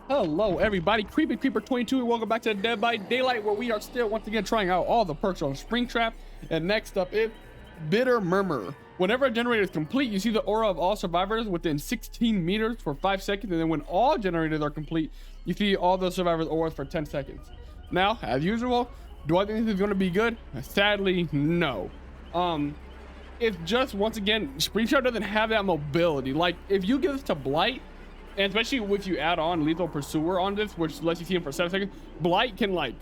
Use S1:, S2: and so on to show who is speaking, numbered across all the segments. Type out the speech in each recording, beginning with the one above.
S1: Hello everybody, Creepy Creeper 22 and welcome back to Dead by Daylight, where we are still once again trying out all the perks on Springtrap. And next up is Bitter Murmur. Whenever a generator is complete, you see the aura of all survivors within 16 meters for 5 seconds, and then when all generators are complete, you see all the survivors' auras for 10 seconds. Now, as usual, do I think this is going to be good? Sadly, no. It's just, once again, Springtrap doesn't have that mobility. Like, if you give this to Blight, and especially if you add on Lethal Pursuer on this, which lets you see him for 7 seconds, Blight can like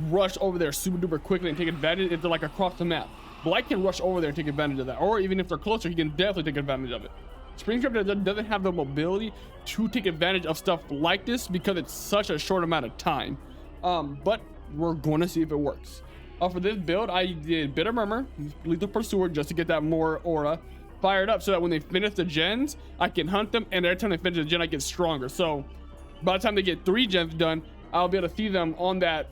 S1: rush over there super duper quickly and take advantage if they're like across the map. Blight can rush over there and take advantage of that. Or even if they're closer, he can definitely take advantage of it. Springtrap doesn't have the mobility to take advantage of stuff like this because it's such a short amount of time. But we're going to see if it works. For this build, I did Bitter Murmur, Lethal Pursuer, just to get that more aura fired up so that when they finish the gens, I can hunt them, and every time they finish the gen, I get stronger. So by the time they get 3 gens done, I'll be able to see them on that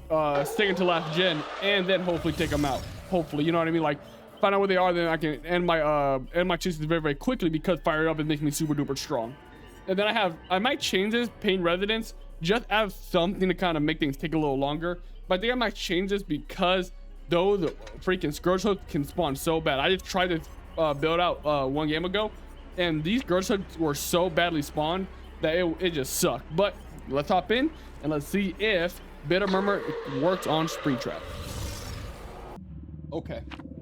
S1: second to last gen, and then hopefully take them out. Hopefully, you know what I mean? Like, find out where they are, then I can end my chases very, very quickly because fired up is making me super duper strong. And then I might change this Pain Residence just as something to kind of make things take a little longer. But I think I might change this because those freaking Scourge hooks can spawn so bad. I just tried this build out one game ago, and these Scourge hooks were so badly spawned that it just sucked. But let's hop in and let's see if Bitter Murmur works on Springtrap. Okay,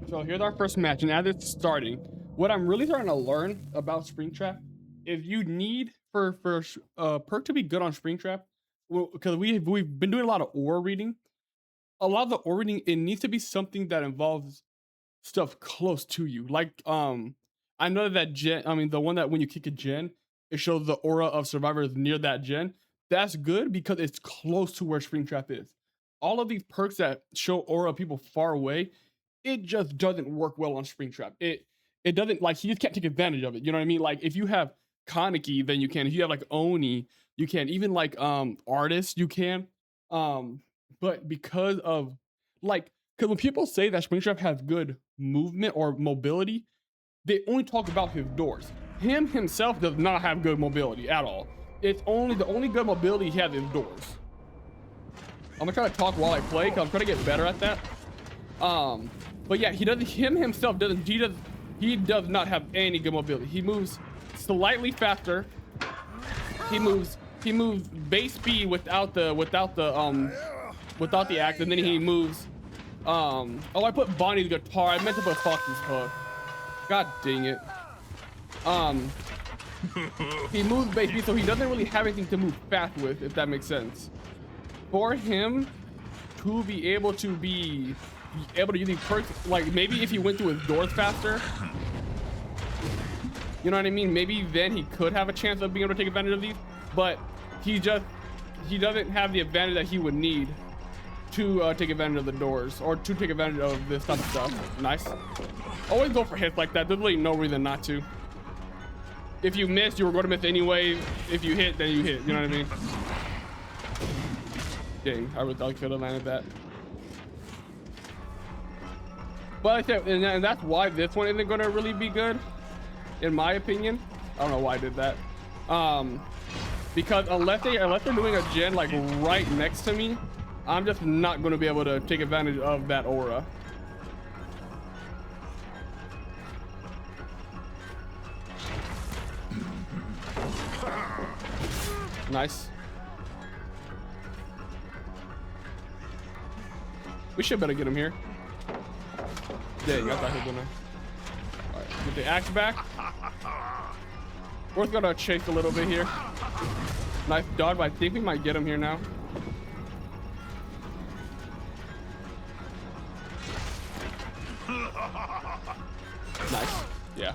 S1: so here's our first match, and as it's starting, what I'm really starting to learn about Springtrap is you need for perk to be good on Springtrap, well, because we've been doing a lot of aura reading. A lot of the aura reading, it needs to be something that involves stuff close to you. Like I know that gen, I mean the one that when you kick a gen, it shows the aura of survivors near that gen. That's good because it's close to where Springtrap is. All of these perks that show aura of people far away, it just doesn't work well on Springtrap. It doesn't, like, you just can't take advantage of it. You know what I mean? Like, if you have Kaneki, then you can. If you have like Oni, you can. Even like Artist, you can. But because of like, because when people say that Springtrap has good movement or mobility, they only talk about his doors. Him himself does not have good mobility at all. It's only the only good mobility he has is doors. I'm gonna try to talk while I play because I'm trying to get better at that. But yeah, he does not have any good mobility. He moves slightly faster. He moves base speed without the axe, and then he moves. Oh, I put Bonnie's guitar. I meant to put Fox's hook. God dang it. He moves base speed, so he doesn't really have anything to move fast with, if that makes sense. For him to be able to use these perks, like maybe if he went through his doors faster, you know what I mean? Maybe then he could have a chance of being able to take advantage of these, but he doesn't have the advantage that he would need to take advantage of the doors or to take advantage of this type of stuff. Nice. Always go for hits like that. There's really no reason not to. If you miss, you were going to miss anyway. If you hit, then you hit. You know what I mean? Dang, I really thought I could have landed that. But I said, and that's why this one isn't going to really be good, in my opinion. I don't know why I did that. Because unless they're doing a gen like right next to me, I'm just not going to be able to take advantage of that aura. Nice. We should better get him here. Dang, I thought he was gonna. Alright, get the axe back. We're gonna chase a little bit here. Nice dodge, but I think we might get him here now. Nice. Yeah.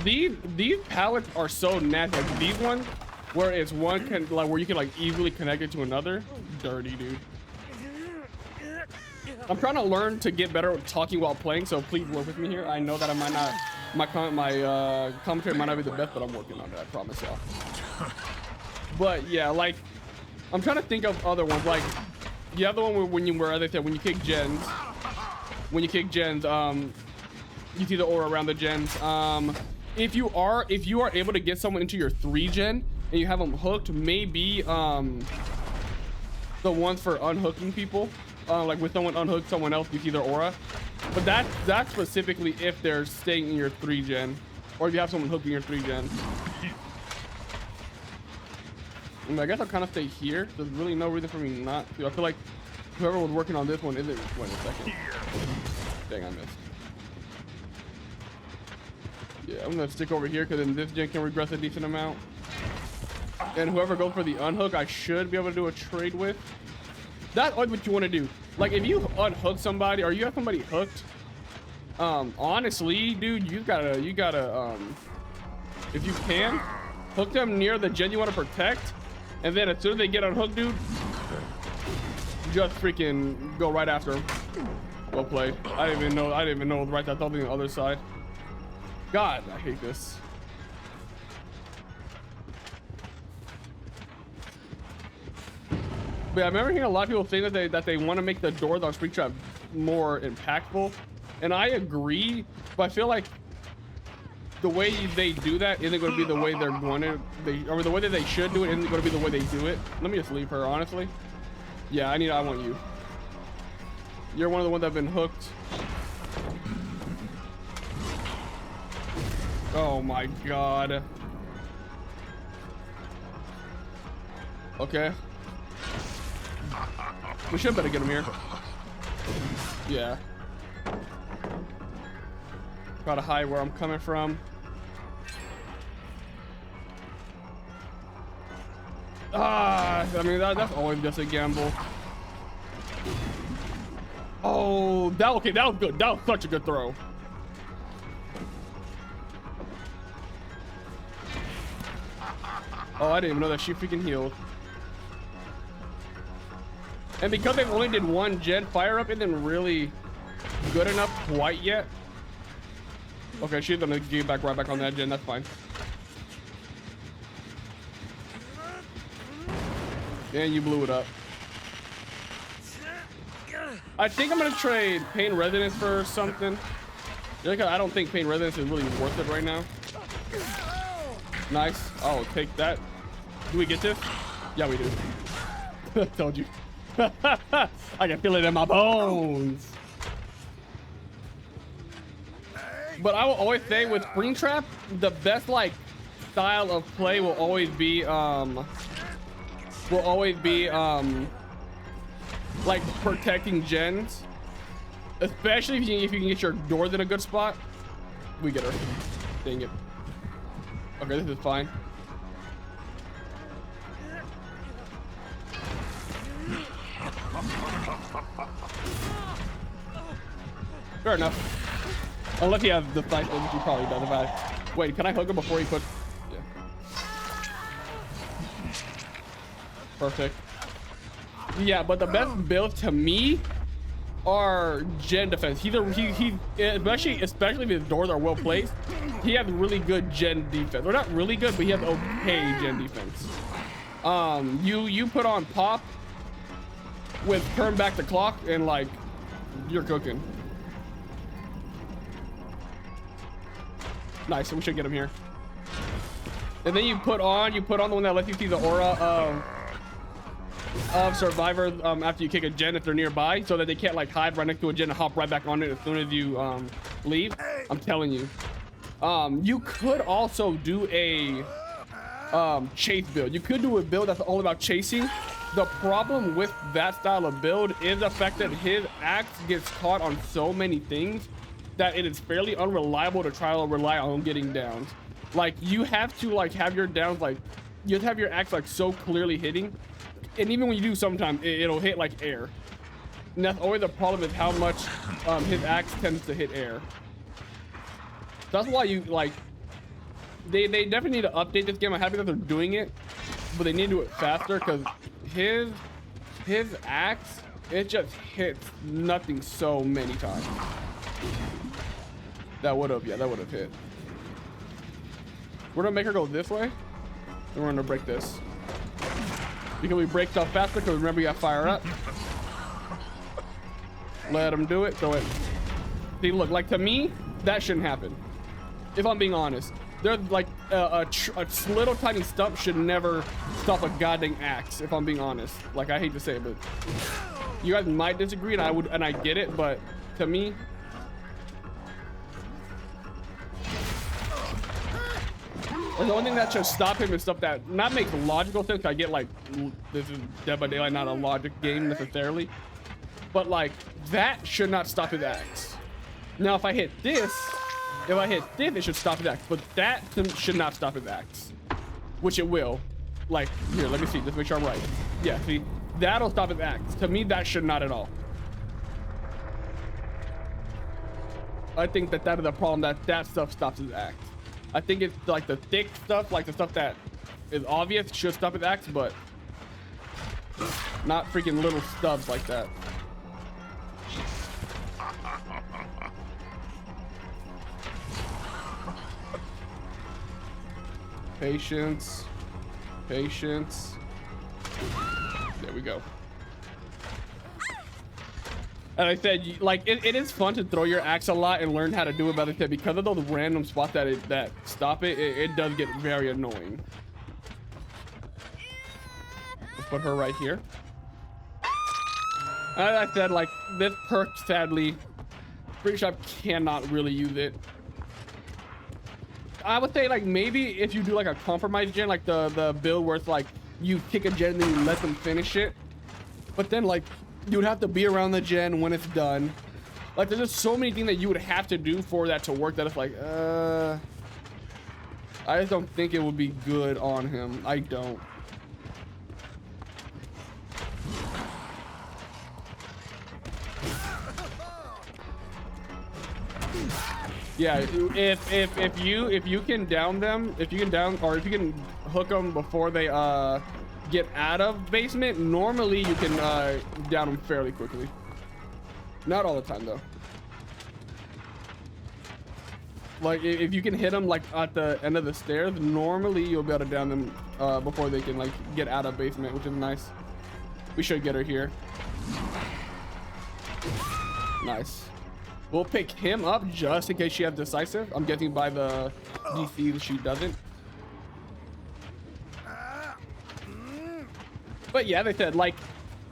S1: These pallets are so nasty. Like these ones, where it's one can like where you can like easily connect it to another. Dirty, dude. I'm trying to learn to get better at talking while playing, so please work with me here. I know that I might not, my commentary might not be the best, but I'm working on it. I promise y'all. But yeah, like I'm trying to think of other ones. Like the other one where as I said, when you kick gens, you see the aura around the gens. If you are able to get someone into your 3 gen and you have them hooked, maybe the ones for unhooking people, like with someone unhooked someone else, you see their aura. But that's specifically if they're staying in your 3-gen, or if you have someone hooked in your 3-gen. I guess I'll kind of stay here. There's really no reason for me not to. I feel like whoever was working on this one isn't. Wait a second. Dang, I missed. Yeah, I'm gonna stick over here because then this gen can regress a decent amount. And whoever goes for the unhook, I should be able to do a trade with. That's always what you want to do. Like if you unhook somebody or you have somebody hooked, honestly, dude, you gotta, if you can, hook them near the gen you want to protect, and then as soon as they get unhooked, dude, just freaking go right after them. Well played. I didn't even know right that something on the other side. God, I hate this. But yeah, I remember hearing a lot of people saying that they want to make the doors on Springtrap more impactful, and I agree. But I feel like the way they do that isn't going to be the way they're going to. Or the way that they should do it isn't going to be the way they do it. Let me just leave her, honestly. Yeah, I want you. You're one of the ones that have been hooked. Oh my god. Okay. We should better get him here. Yeah. Gotta hide where I'm coming from. I mean, that's always just a gamble. Oh, okay, that was good. That was such a good throw. Oh, I didn't even know that she freaking healed. And because they only did one gen, fire up isn't really good enough quite yet. Okay, she's gonna get back right back on that gen. That's fine. And you blew it up. I think I'm gonna trade Pain Resonance for something. I don't think Pain Resonance is really worth it right now. Nice. I'll take that. Do we get this? Yeah, we do. Told you. I can feel it in my bones. But I will always say with Springtrap, the best like style of play will always be like protecting gens, especially if you can get your doors in a good spot. We get her. Dang it. Okay, this is fine. Fair enough. Unless he has the fight, which he probably does. Wait, can I hook him before he puts? Yeah. Perfect. Yeah, but the best builds to me are gen defense. He especially if his doors are well placed, he has really good gen defense. Or not really good, but he has okay gen defense. You put on pop with turn back the clock and like you're cooking. Nice, so we should get him here. And then you put on the one that lets you see the aura of survivors after you kick a gen if they're nearby, so that they can't like hide right next to a gen and hop right back on it as soon as you leave. I'm telling you. You could also do a chase build. You could do a build that's all about chasing. The problem with that style of build is the fact that his axe gets caught on so many things that it is fairly unreliable to try to rely on getting downs. Like you have to like have your downs, like you have to have your axe like so clearly hitting, and even when you do, sometimes it'll hit like air. And that's always the problem, is how much his axe tends to hit air. That's why you like they definitely need to update this game. I'm happy that they're doing it, but they need to do it faster, because his axe, it just hits nothing so many times. That would have hit. We're gonna make her go this way, and we're gonna break this. Because we break stuff faster, because remember you got fire up. Let him do it, throw it. See, look, like to me, that shouldn't happen. If I'm being honest. They're like a little tiny stump should never stop a goddamn axe, if I'm being honest. Like, I hate to say it, but you guys might disagree, and I get it, but to me, the only thing that should stop him is stuff that not makes logical sense. I get like this is Dead by Daylight, not a logic game necessarily, but like that should not stop his axe. Now, if I hit this, it should stop his axe, but that should not stop his axe, which it will. Like, here, let me see, just make sure I'm right. Yeah, see, that'll stop his axe. To me, that should not at all. I think that is a problem, that stuff stops his axe. I think it's like the thick stuff, like the stuff that is obvious should stop his axe, but not freaking little stubs like that. Patience. Patience. There we go. And I said, like, it is fun to throw your axe a lot and learn how to do it, but I said, because of those random spots that stop it, it does get very annoying. Let's put her right here. As I said, like, this perk, sadly, Free Shop cannot really use it. I would say, like, maybe if you do like a compromise gen, like the build where it's like you kick a gen and then you let them finish it, but then like you would have to be around the gen when it's done. Like, there's just so many things that you would have to do for that to work that it's like, I just don't think it would be good on him. I don't. Yeah, if you can down them, if you can hook them before they get out of basement, normally you can down them fairly quickly. Not all the time though. Like, if you can hit them like at the end of the stairs, normally you'll be able to down them before they can like get out of basement, which is nice. We should get her here. Nice. We'll pick him up just in case she has decisive. I'm guessing by the DC she doesn't. But yeah, they said, like,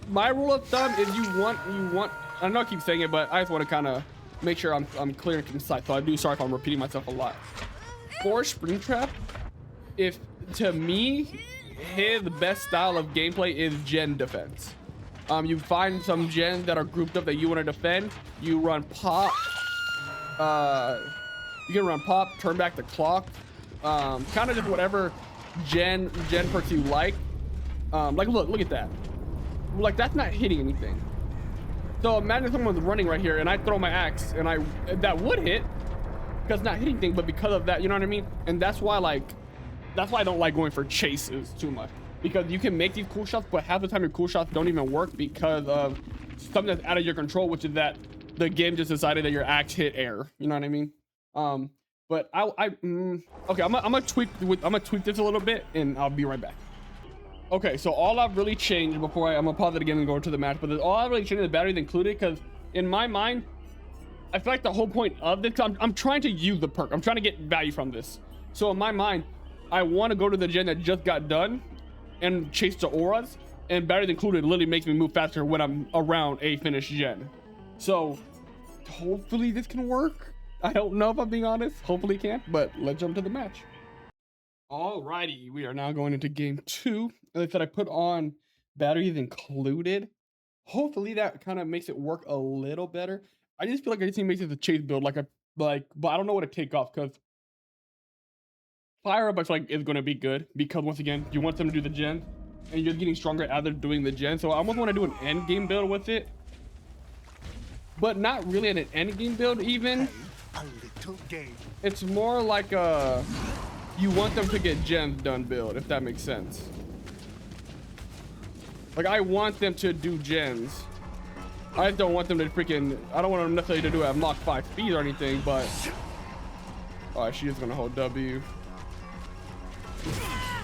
S1: my rule of thumb is you want, I know I keep saying it, but I just want to kind of make sure I'm clear and concise. So I do, sorry if I'm repeating myself a lot. For Springtrap, if to me, his best style of gameplay is gen defense. You find some gens that are grouped up that you want to defend. You run pop. You can run pop, turn back the clock. Kind of just whatever gen perks you like. Like look at that. Like, that's not hitting anything. So imagine someone's running right here and I throw my axe and that would hit because it's not hitting anything, but because of that, you know what I mean? And that's why I don't like going for chases too much. Because you can make these cool shots, but half the time your cool shots don't even work because of something that's out of your control, which is that the game just decided that your axe hit air. You know what I mean? But okay, I'm gonna tweak this a little bit, and I'll be right back. Okay, so all I've really changed before I'm gonna pause it again and go into the match, but all I've really changed is the batteries included, because in my mind, I feel like the whole point of this, I'm trying to use the perk. I'm trying to get value from this. So in my mind, I want to go to the gen that just got done and chase the auras, and batteries included literally makes me move faster when I'm around a finished gen. So hopefully this can work. I don't know if I'm being honest. Hopefully it can, but let's jump to the match. Alrighty, we are now going into game 2. As I said, I put on batteries included. Hopefully that kind of makes it work a little better. I just feel like I just need to make this a chase build, but I don't know what to take off, because fire up I feel like is going to be good, because once again, you want them to do the gen, and you're getting stronger as they're doing the gen. So I almost want to do an end game build with it, but not really an end game build even.
S2: A little game.
S1: It's more like a you want them to get gens done build, if that makes sense. Like, I want them to do gens. I just don't want them to freaking, I don't want them necessarily to do a Mach 5 speed or anything, but alright, she is gonna hold W.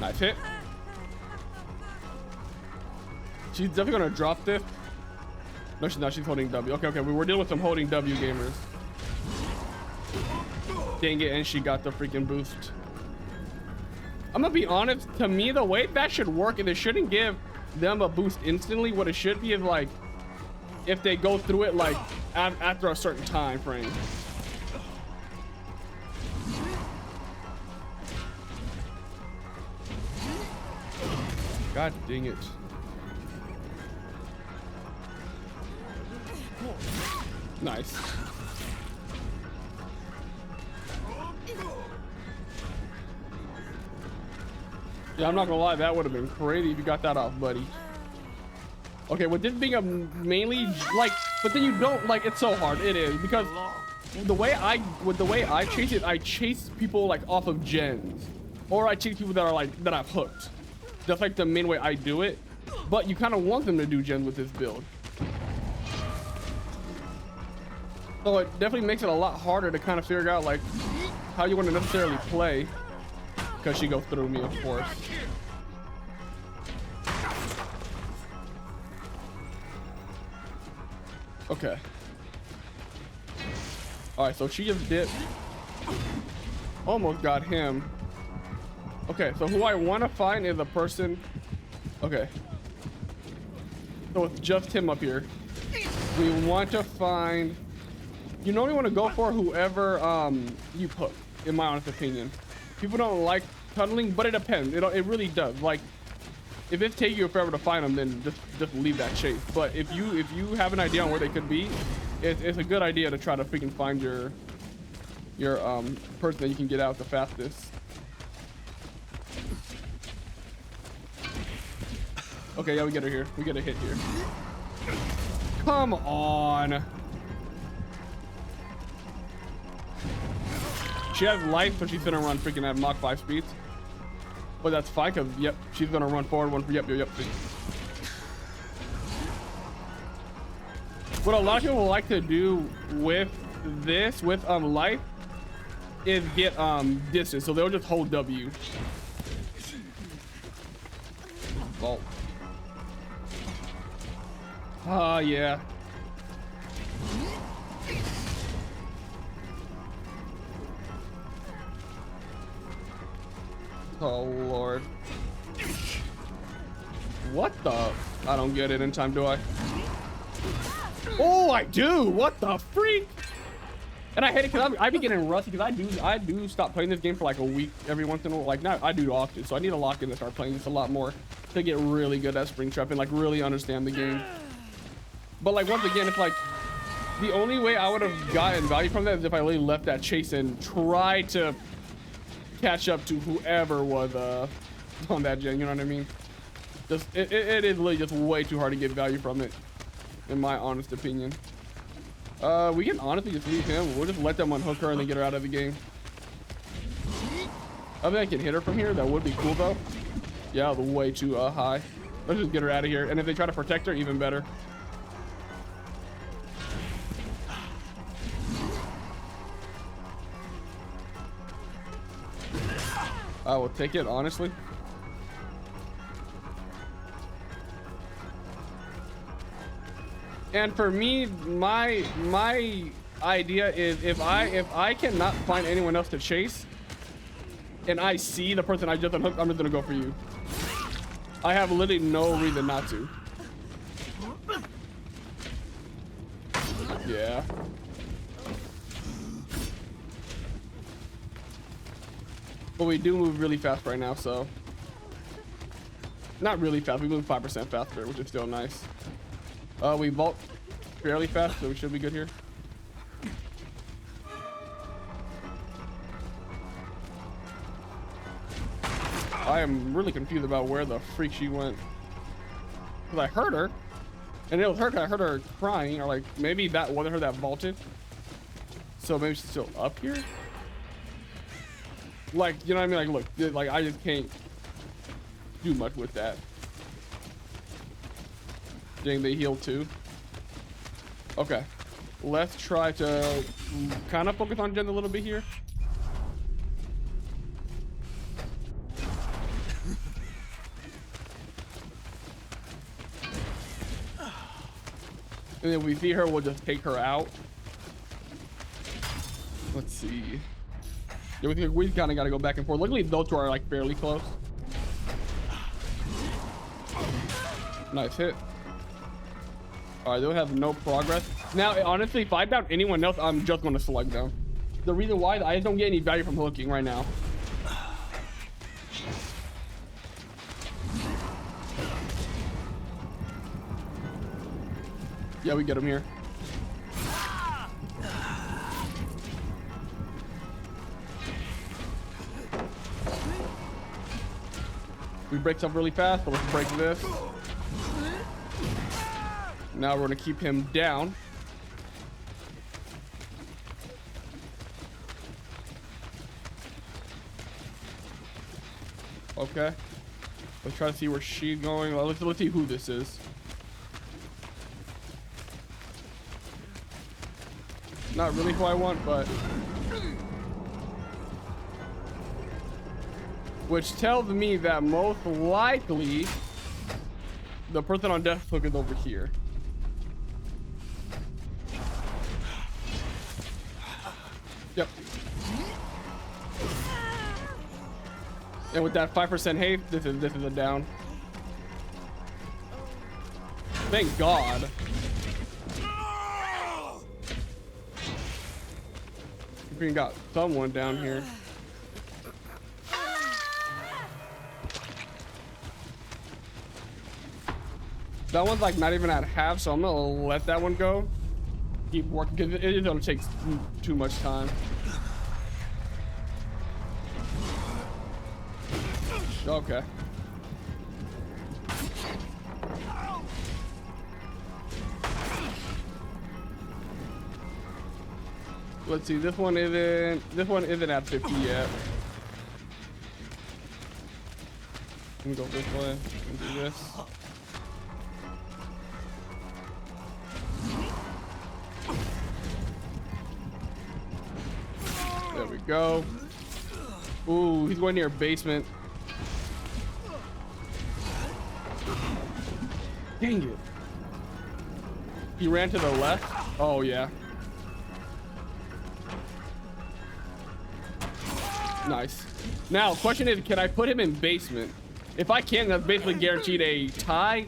S1: Nice hit. She's definitely gonna drop this. No, she's not. She's holding W. Okay, we're dealing with some holding W gamers. Dang it, and she got the freaking boost. I'm gonna be honest, to me, the way that should work is it shouldn't give them a boost instantly. What it should be is like, if they go through it like after a certain time frame. God dang it. Nice. Yeah, I'm not gonna lie, that would have been crazy if you got that off, buddy. Okay, with this being a mainly like, but then you don't like, it's so hard. It is because the way I chase it, I chase people like off of gens, or I chase people that are like that I've hooked. That's like the main way I do it. But you kind of want them to do gens with this build. So it definitely makes it a lot harder to kind of figure out like how you want to necessarily play. Because she goes through me, of course. Okay. Alright, so she just dipped. Almost got him. Okay, so who I want to find is a person. Okay. So it's just him up here. We want to find. You normally want to go for whoever you put, in my honest opinion. People don't like tunneling, but it depends. It really does. Like, if it's taking you forever to find them, then just leave that chase. But if you have an idea on where they could be, it's a good idea to try to freaking find your person that you can get out the fastest. Okay, yeah, we get her here. We get a hit here. Come on. She has life, so she's gonna run freaking at Mach 5 speeds. But that's fine, cause yep, she's gonna run forward one for yep. What a lot of people like to do with this, with life, is get distance. So they'll just hold W. Vault. Yeah. Oh Lord. What the? I don't get it in time, do I? Oh, I do. What the freak? And I hate it because I be getting rusty because I do stop playing this game for like a week every once in a while. Like, not I do often, so I need to lock in to start playing this a lot more to get really good at Springtrap and like really understand the game. But like once again, it's like the only way I would have gotten value from that is if I really left that chase and tried to catch up to whoever was on that gen. You know what I mean? Just it is really just way too hard to get value from it, in my honest opinion. We can honestly just leave him. We'll just let them unhook her and then get her out of the game. I think I can hit her from here. That would be cool though. Yeah, the way too high. Let's just get her out of here. And if they try to protect her, even better. I will take it, honestly. And for me, my idea is if I cannot find anyone else to chase, and I see the person I just unhooked, I'm just gonna go for you. I have literally no reason not to. Yeah. But we do move really fast right now, so. Not really fast, we move 5% faster, which is still nice. We vault fairly fast, so we should be good here. I am really confused about where the freak she went. Cause I heard her, and it was her, I heard her crying, or like maybe that wasn't her that vaulted. So maybe she's still up here? Like, you know what I mean? Like, look, like I just can't do much with that. Dang, they heal too. Okay, let's try to kind of focus on Jen a little bit here. And then we see her, we'll just take her out. Let's see. Yeah, we kind of got to go back and forth. Luckily, those two are like fairly close. Nice hit. All right, they'll have no progress. Now, honestly, if I down anyone else, I'm just going to select them. The reason why, I just don't get any value from hooking right now. Yeah, we get him here. We break stuff really fast, but let's break this. Now we're gonna keep him down. Okay. Let's try to see where she's going. Let's see who this is. Not really who I want, but... Which tells me that most likely the person on death hook is over here. Yep. And with that 5% haste, this is a down. Thank God. We got someone down here. That one's like not even at half, so I'm gonna let that one go. Keep working because it don't take too much time. Okay. Let's see. This one isn't at 50 yet. Let me go this way and do this. There we go. Ooh, he's going near basement. Dang it. He ran to the left. Oh, yeah. Nice. Now, question is, can I put him in basement? If I can, that's basically guaranteed a tie,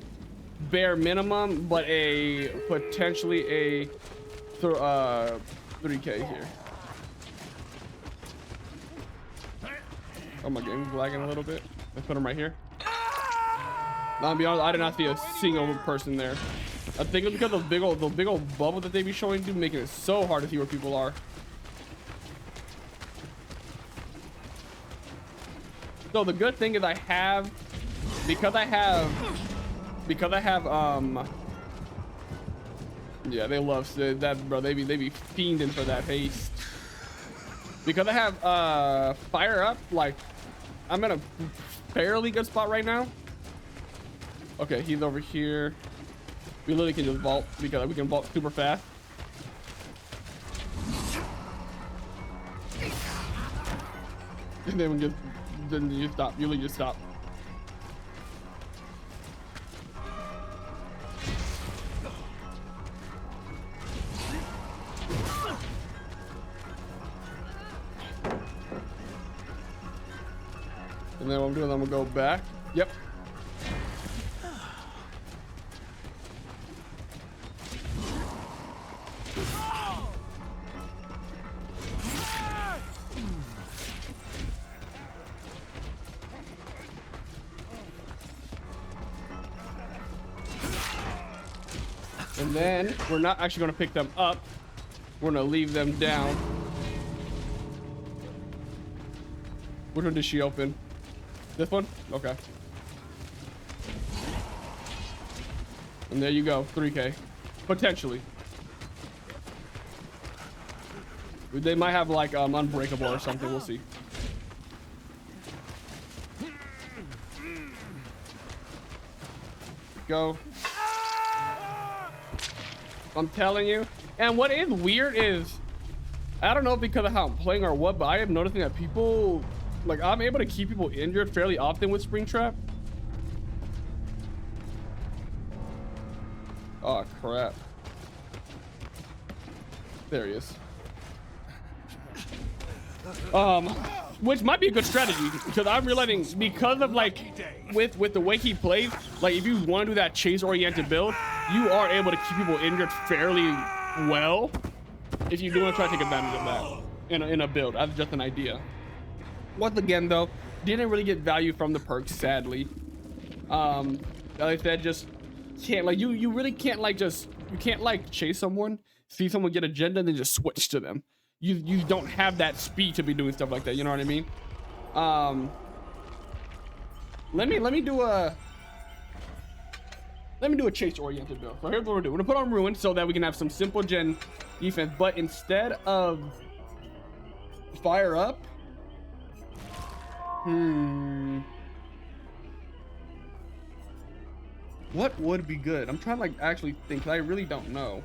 S1: bare minimum, but a potentially a 3K here. Oh, my game's lagging a little bit. Let's put him right here. Now, to be honest, I did not see a single person there. I think it's because of the big old bubble that they be showing, dude, making it so hard to see where people are. So the good thing is because I have yeah, they love that, bro. They be fiending for that haste. Because I have fire up, like I'm in a fairly good spot right now. Okay, he's over here. We literally can just vault because we can vault super fast. And then you stop. You just stop. And then what I'm doing, I'm gonna go back. Yep. And then we're not actually going to pick them up. We're going to leave them down. Which one did she open? This one? Okay. And there you go, 3K. Potentially. They might have like unbreakable or something, we'll see. Go. I'm telling you. And what is weird is, I don't know because of how I'm playing or what, but I am noticing that people, like I'm able to keep people injured fairly often with Springtrap. Oh crap. There he is. Which might be a good strategy because I'm realizing because of like with the way he plays, like if you want to do that chase oriented build, you are able to keep people injured fairly well if you do want to try to take advantage of that in a build. That's just an idea. Once again though, didn't really get value from the perks, sadly. Like I said, just can't like you really can't like you can't like chase someone, see someone get agenda, and then just switch to them. You don't have that speed to be doing stuff like that. You know what I mean? Let me do a chase oriented build. So here's what we're doing. We're gonna put on ruin so that we can have some simple gen defense. But instead of fire up, what would be good? I'm trying to like actually think. I really don't know.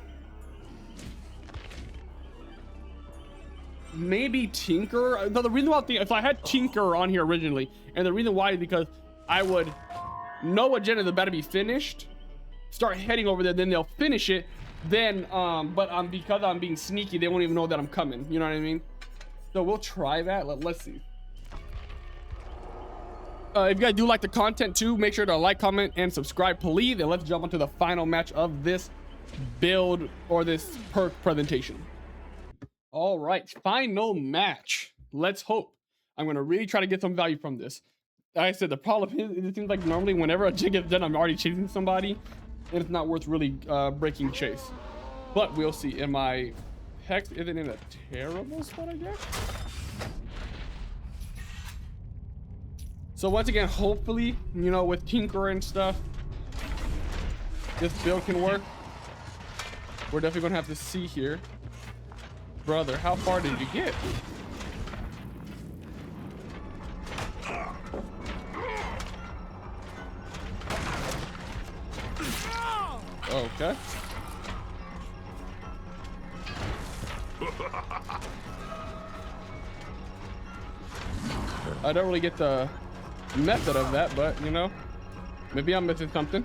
S1: Maybe Tinker. No, the reason why if I had Tinker on here originally, and the reason why is because I would know agenda is about to be finished, start heading over there, then they'll finish it. Then, because I'm being sneaky, they won't even know that I'm coming. You know what I mean? So we'll try that. Let's see. If you guys do like the content too, make sure to like, comment, and subscribe, please. And let's jump into the final match of this build or this perk presentation. All right, final match. Let's hope. I'm gonna really try to get some value from this. Like I said, the problem is it seems like normally whenever a jig gets done, I'm already chasing somebody, and it's not worth really breaking chase. But we'll see. Am I Hex isn't in a terrible spot, I guess? So once again, hopefully, you know, with Tinker and stuff, this build can work. We're definitely gonna have to see here. Brother, how far did you get? Okay. I don't really get the method of that, but you know, maybe I'm missing something.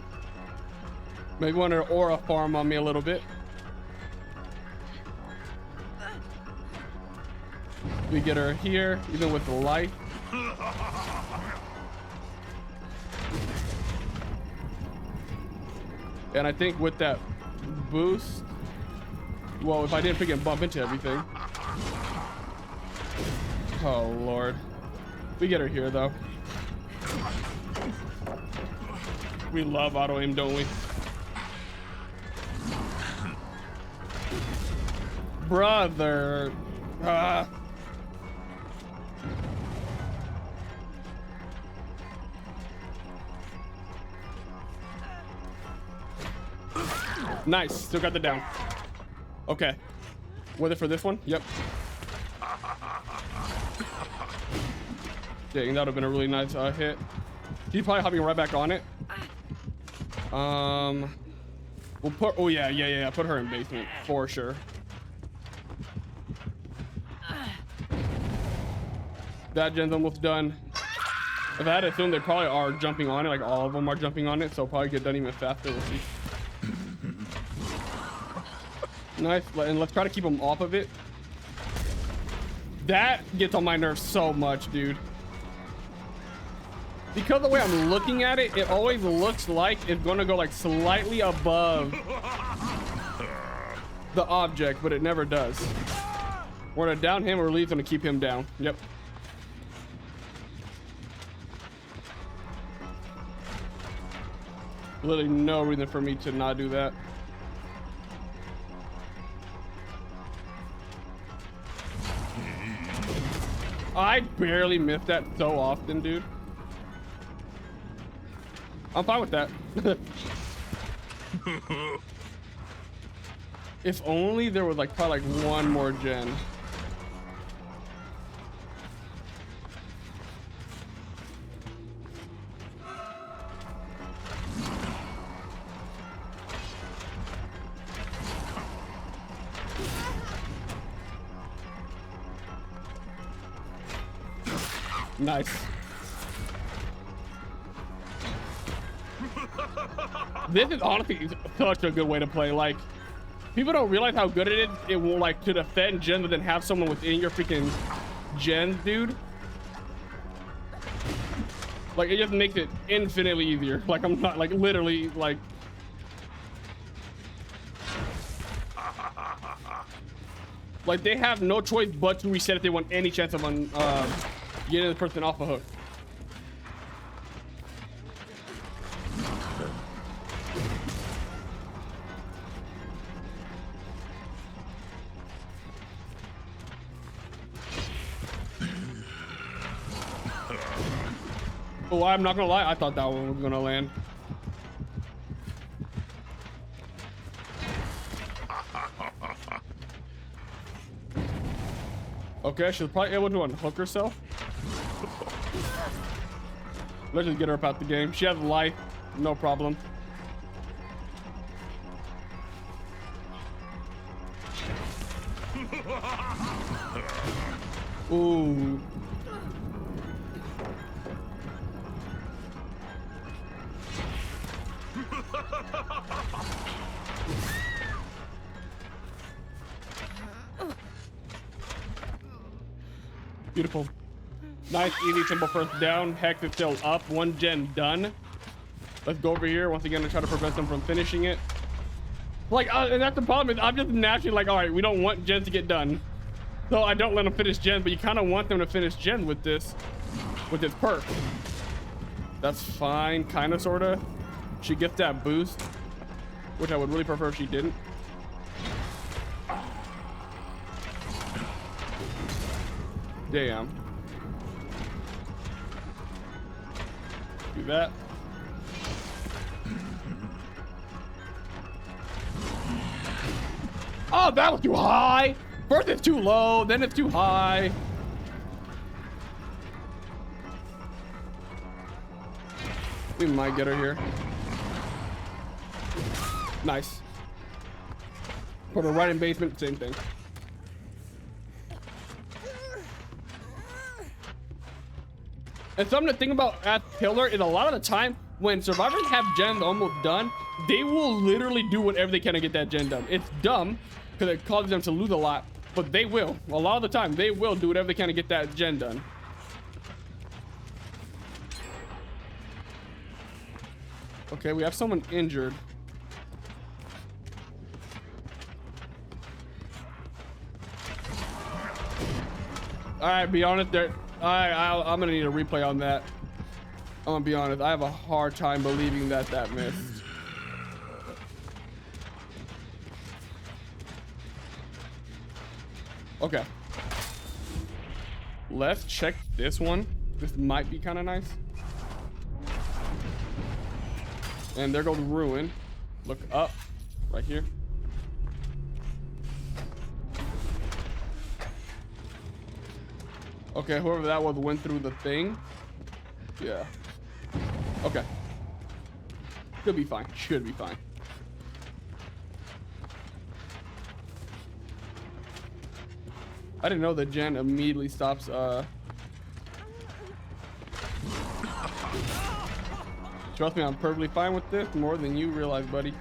S1: Maybe want an aura farm on me a little bit. We get her here, even with the light. And I think with that boost, well, if I didn't freaking bump into everything. Oh, Lord. We get her here, though. We love auto aim, don't we? Brother. Nice, still got the down. Okay. Whether for this one? Yep. Dang, that would have been a really nice hit. He's probably hopping right back on it. We'll put, oh yeah, put her in basement for sure. That gen's almost done. If I had to assume, they probably are jumping on it, like all of them are jumping on it, so probably get done even faster. We'll see. Nice, and let's try to keep them off of it. That gets on my nerves so much, dude. Because the way I'm looking at it, it always looks like it's gonna go like slightly above the object, but it never does. We're gonna down him, or at least gonna keep him down. Yep. Literally no reason for me to not do that. I barely miss that so often, dude. I'm fine with that. If only there was like probably like one more gen. Nice. This is honestly such a good way to play. Like, people don't realize how good it is. It will like to defend gen, but then have someone within your freaking gens, dude. Like, it just makes it infinitely easier. Like, I'm not, like, literally, like... Like, they have no choice but to reset if they want any chance of getting the person off a hook. Oh, I'm not gonna lie, I thought that one was gonna land. Okay, she's probably able to unhook herself. Let's just get her up out the game. She has life, no problem. Ooh. Beautiful. Nice, easy, simple first down. Hex is still up. 1 gen done. Let's go over here once again to try to prevent them from finishing it. Like, and that's the problem is I'm just naturally like, all right, we don't want gens to get done. So I don't let them finish gens, but you kind of want them to finish gen with this perk. That's fine, kind of, sort of. She gets that boost, which I would really prefer if she didn't. Damn. Do that. Oh, that was too high. First it's too low, then it's too high. We might get her here. Nice. Put her right in basement, same thing. And something to think about at Pillar is a lot of the time when survivors have gens almost done, they will literally do whatever they can to get that gen done. It's dumb because it causes them to lose a lot, but they will. A lot of the time, they will do whatever they can to get that gen done. Okay, we have someone injured. All right, be honest there. I'm gonna need a replay on that. I'm gonna be honest. I have a hard time believing that that missed. Okay. Let's check this one. This might be kind of nice. And there goes Ruin. Look up right here. Okay, whoever that was went through the thing. Yeah. Okay. Should be fine. Should be fine. I didn't know that gen immediately stops. Trust me, I'm perfectly fine with this. More than you realize, buddy.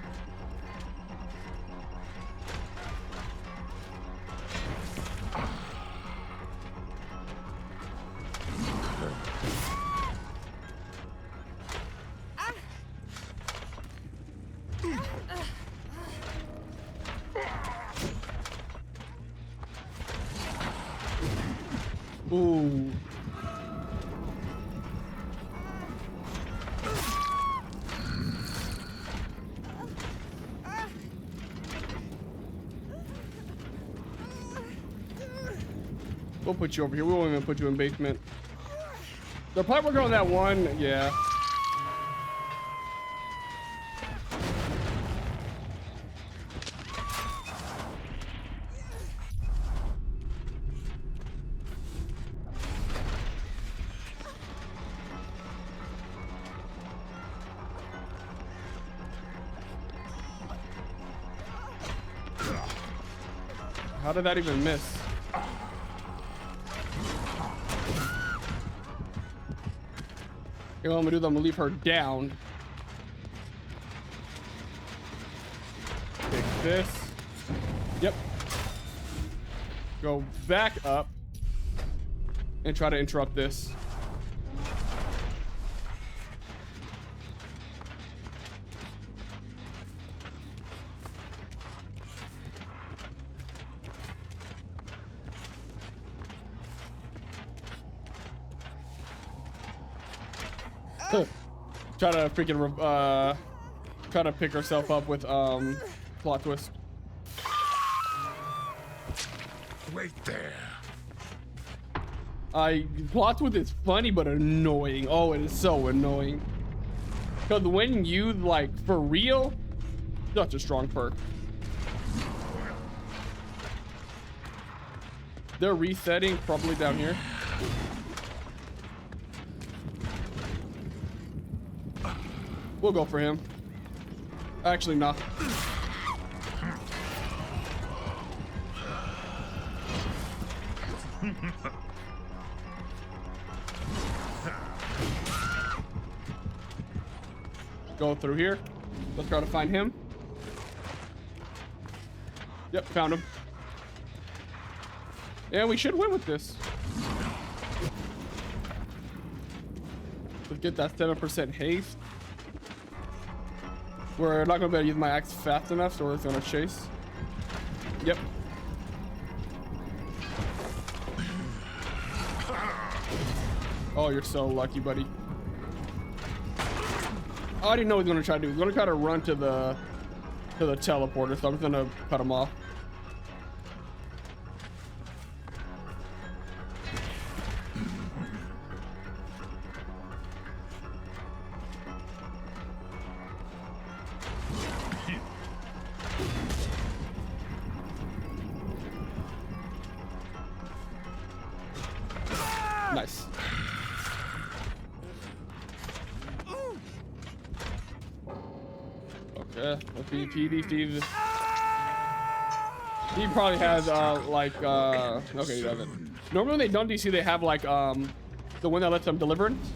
S1: Ooh. We'll put you over here. We won't even put you in basement. The part we're going that one, yeah. How did that even miss? Okay, what I'm gonna do is I'm gonna leave her down. Take this. Yep. Go back up. and try to interrupt this. Try to freaking try to pick herself up with plot twist.
S2: Wait there.
S1: Plot twist is funny but annoying. Oh, it is so annoying. Because when you like for real, such a strong perk. They're resetting probably down here. We'll go for him. Actually, nah. Go through here. Let's try to find him. Yep, found him. Yeah, we should win with this. Let's get that 7% haste. We're not gonna be able to use my axe fast enough, so we're just gonna chase. Yep. Oh, you're so lucky, buddy. I already know what he's gonna try to do. He's gonna try to run to the teleporter, so I'm just gonna cut him off. Nice. Okay, let's be PD. He probably has okay, he doesn't. Normally when they don't DC, they have like the one that lets them deliverance.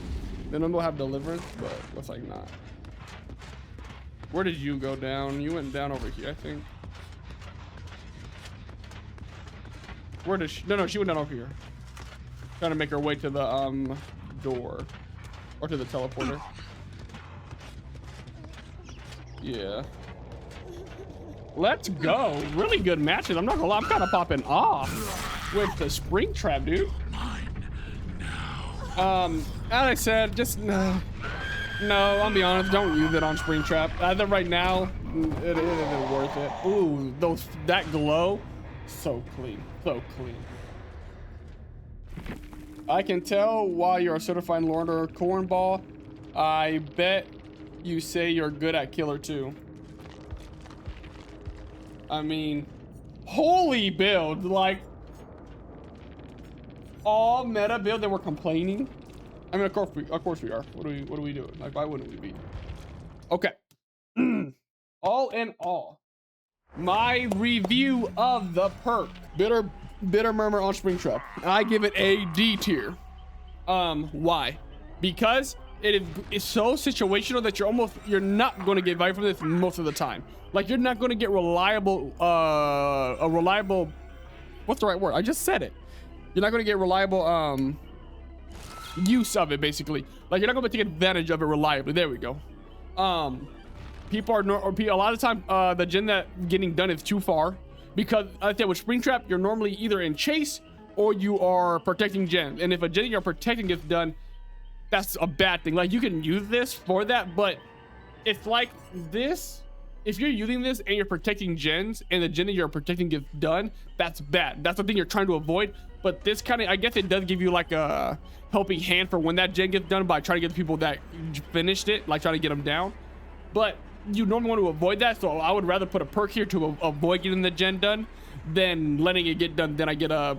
S1: They normally have deliverance, but looks like not. Where did you go down? You went down over here, I think. Where did she? No, she went down over here. Trying to make her way to the door or to the teleporter. Yeah. Let's go. Really good matches. I'm not gonna lie, I'm kind of popping off with the spring trap, dude. As I said, just no, I'll be honest, don't use it on spring trap. Either right now, it isn't worth it. Ooh, that glow, so clean, so clean. I can tell why you're a certified Lord or cornball. I bet you say you're good at killer too. I mean, holy build, like all meta build that we're complaining. I mean, of course we are. What are we doing? Like, why wouldn't we be? Okay. All in all, my review of the perk Bitter Murmur on Springtrap, I give it a D tier. Why? Because it's so situational that you're not going to get value from this most of the time. Like, you're not going to get reliable what's the right word? I just said it. You're not going to get reliable use of it, basically. Like, you're not going to take advantage of it reliably. There we go. People are a lot of time the gen that getting done is too far, because I said with Springtrap you're normally either in chase or you are protecting gen, and if a gen you're protecting gets done, that's a bad thing. Like, you can use this for that, but it's like this. If you're using this and you're protecting gens and the gen that you're protecting gets done, that's bad. That's the thing you're trying to avoid. But this kind of, I guess it does give you like a helping hand for when that gen gets done by trying to get the people that finished it, like trying to get them down. But you normally want to avoid that, so I would rather put a perk here to avoid getting the gen done than letting it get done. Then I get a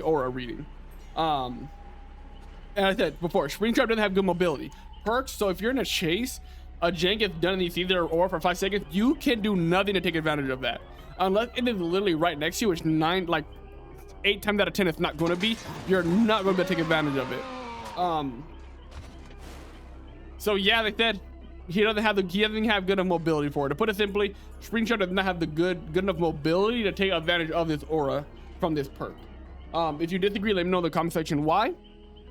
S1: aura reading. And I said before, Springtrap doesn't have good mobility perks, so if you're in a chase, a gen gets done and it's either or for 5 seconds, you can do nothing to take advantage of that unless it is literally right next to you, which 8 times out of 10 it's not going to be. You're not going to take advantage of it. So yeah, like that, he doesn't have good enough mobility for it. To put it simply, Springtrap does not have the good enough mobility to take advantage of this aura from this perk. If you disagree, let me know in the comment section why.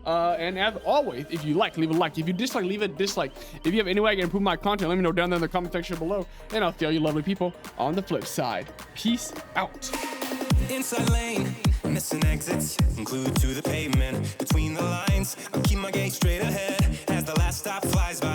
S1: And as always, if you like, leave a like. If you dislike, leave a dislike. If you have any way I can improve my content, let me know down there in the comment section below. And I'll see all you lovely people on the flip side. Peace out.
S3: Inside lane, missing exits, glued to the pavement. Between the lines, I'll keep my gaze straight ahead as the last stop flies by.